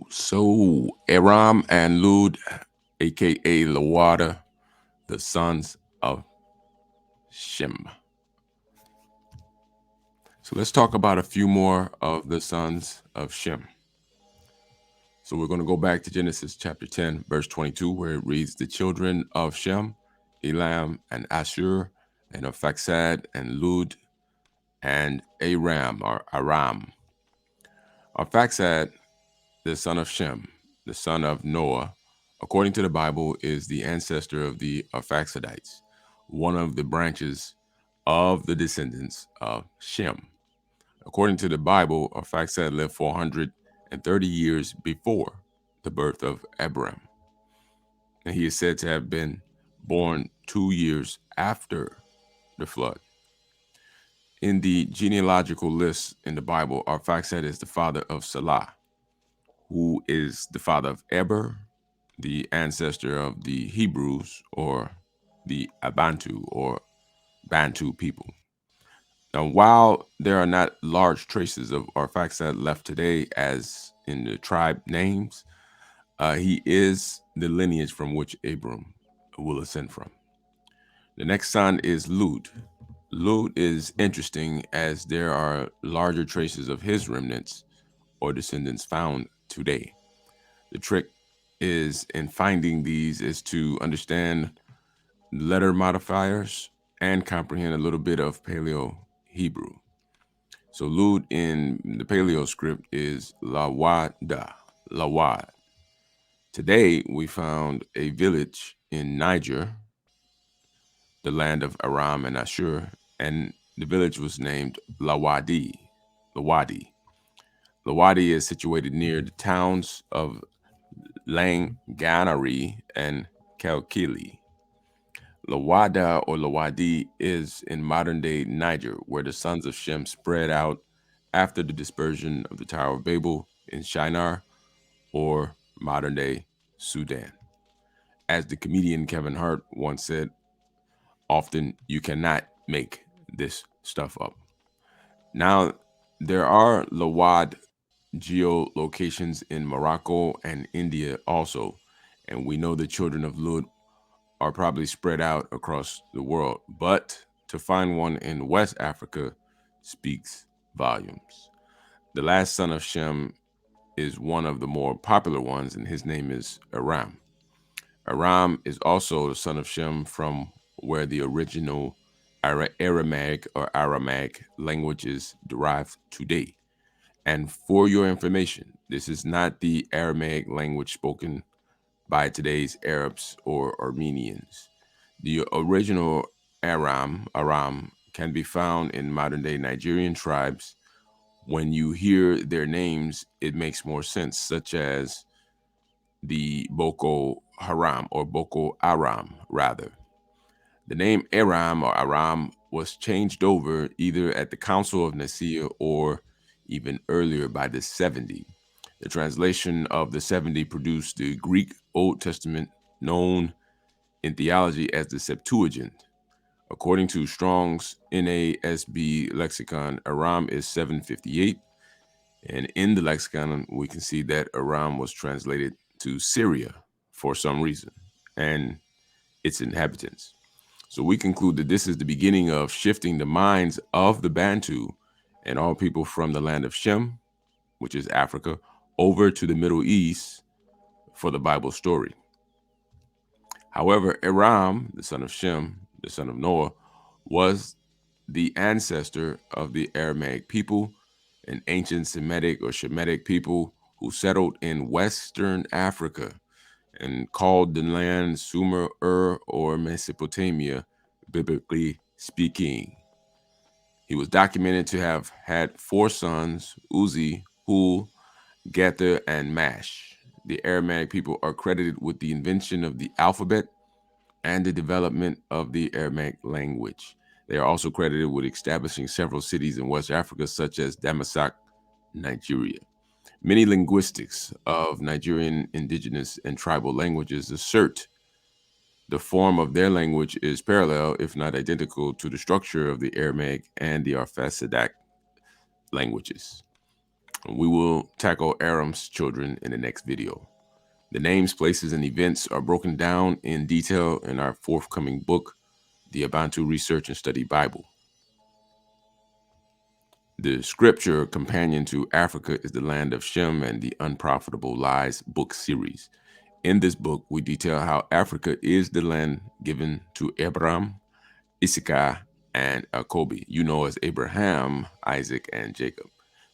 So Aram and Lud, aka Lawada, the sons of Shem. So let's talk about a few more of the sons of Shem. So we're going to go back to Genesis chapter 10, verse 22, where it reads, the children of Shem, Elam and Ashur, and Arphaxad and Lud, and Aram or Aram. Arphaxad, the son of Shem, the son of Noah, according to the Bible, is the ancestor of the Arphaxadites, one of the branches of the descendants of Shem. According to the Bible, Arphaxad lived 430 years before the birth of Abraham, and he is said to have been born 2 years after the flood. In the genealogical list in the Bible, Arphaxad is the father of Salah, who is the father of Eber, the ancestor of the Hebrews, or the Abantu, or Bantu people. Now, while there are not large traces of Arphaxad left today, as in the tribe names, he is the lineage from which Abram will ascend from. The next son is Lud. Lud is interesting as there are larger traces of his remnants or descendants found today. The trick is in finding these is to understand letter modifiers and comprehend a little bit of Paleo Hebrew. So Lud in the Paleo script is Lawada, Lawad. Today we found a village in Niger, the land of Aram and Ashur, and the village was named Lawadi. Lawadi. Lawadi is situated near the towns of Langanari and Kalkili. Lawada or Lawadi is in modern-day Niger, where the sons of Shem spread out after the dispersion of the Tower of Babel in Shinar, or modern-day Sudan. As the comedian Kevin Hart once said, often you cannot make this stuff up. Now, there are Lawad geolocations in Morocco and India also, and we know the children of Lud are probably spread out across the world, but to find one in West Africa speaks volumes. The last son of Shem is one of the more popular ones, and his name is Aram. Aram is also the son of Shem, from where the original Aramaic or Aramaic language is derived today. And for your information, this is not the Aramaic language spoken by today's Arabs or Armenians. The original Aram can be found in modern-day Nigerian tribes. When you hear their names, it makes more sense, such as the Boko Haram or Boko Aram, rather. The name Aram or Aram was changed over either at the Council of Nicaea or even earlier by the 70. The translation of the 70 produced the Greek Old Testament known in theology as the Septuagint. According to Strong's NASB lexicon, Aram is 758. And in the lexicon, we can see that Aram was translated to Syria for some reason and its inhabitants. So we conclude that this is the beginning of shifting the minds of the Bantu and all people from the land of Shem, which is Africa, over to the Middle East for the Bible story. However, Aram, the son of Shem, the son of Noah, was the ancestor of the Aramaic people, an ancient Semitic or Shemitic people who settled in Western Africa and called the land Sumer, or Mesopotamia, biblically speaking. He was documented to have had 4 sons, Uzi, Hul, Gether, and Mash. The Aramaic people are credited with the invention of the alphabet and the development of the Aramaic language. They are also credited with establishing several cities in West Africa, such as Damasak, Nigeria. Many linguistics of Nigerian indigenous and tribal languages assert the form of their language is parallel, if not identical, to the structure of the Aramaic and the Arphaxadic languages. We will tackle Aram's children in the next video. The names, places, and events are broken down in detail in our forthcoming book, the Abantu Research and Study Bible. The scripture companion to Africa is the land of Shem and the Unprofitable Lies book series. In this book, we detail how Africa is the land given to Abraham, Issachar, and Jacob, as Abraham, Isaac, and Jacob.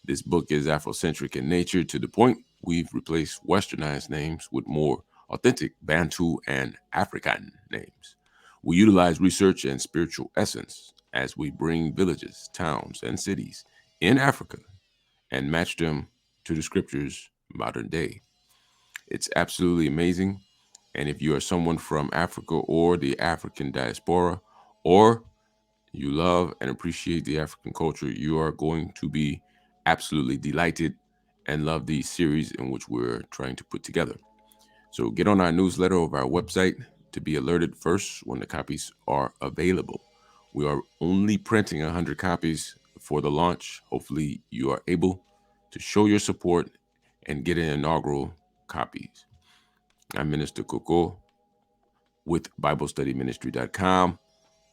This book is Afrocentric in nature to the point we've replaced westernized names with more authentic Bantu and African names. We utilize research and spiritual essence as we bring villages, towns, and cities in Africa and match them to the scriptures modern day. It's absolutely amazing. And if you are someone from Africa or the African diaspora, or you love and appreciate the African culture, you are going to be absolutely delighted and love the series in which we're trying to put together. So get on our newsletter over our website to be alerted first when the copies are available. We are only printing 100 copies for the launch. Hopefully you are able to show your support and get an inaugural copies. I'm Minister Coco with BibleStudyMinistry.com,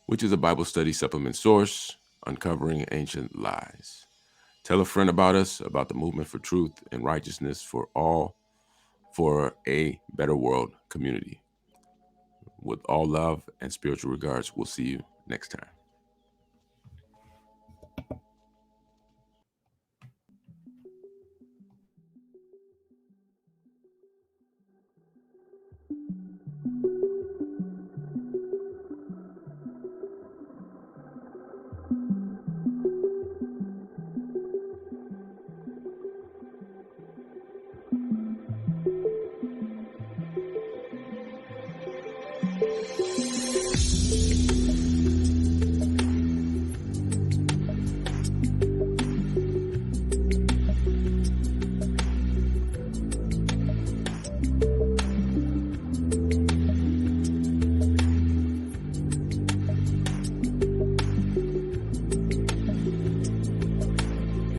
which is a Bible study supplement source uncovering ancient lies. Tell a friend about us, about the movement for truth and righteousness for all, for a better world community. With all love and spiritual regards, we'll see you next time.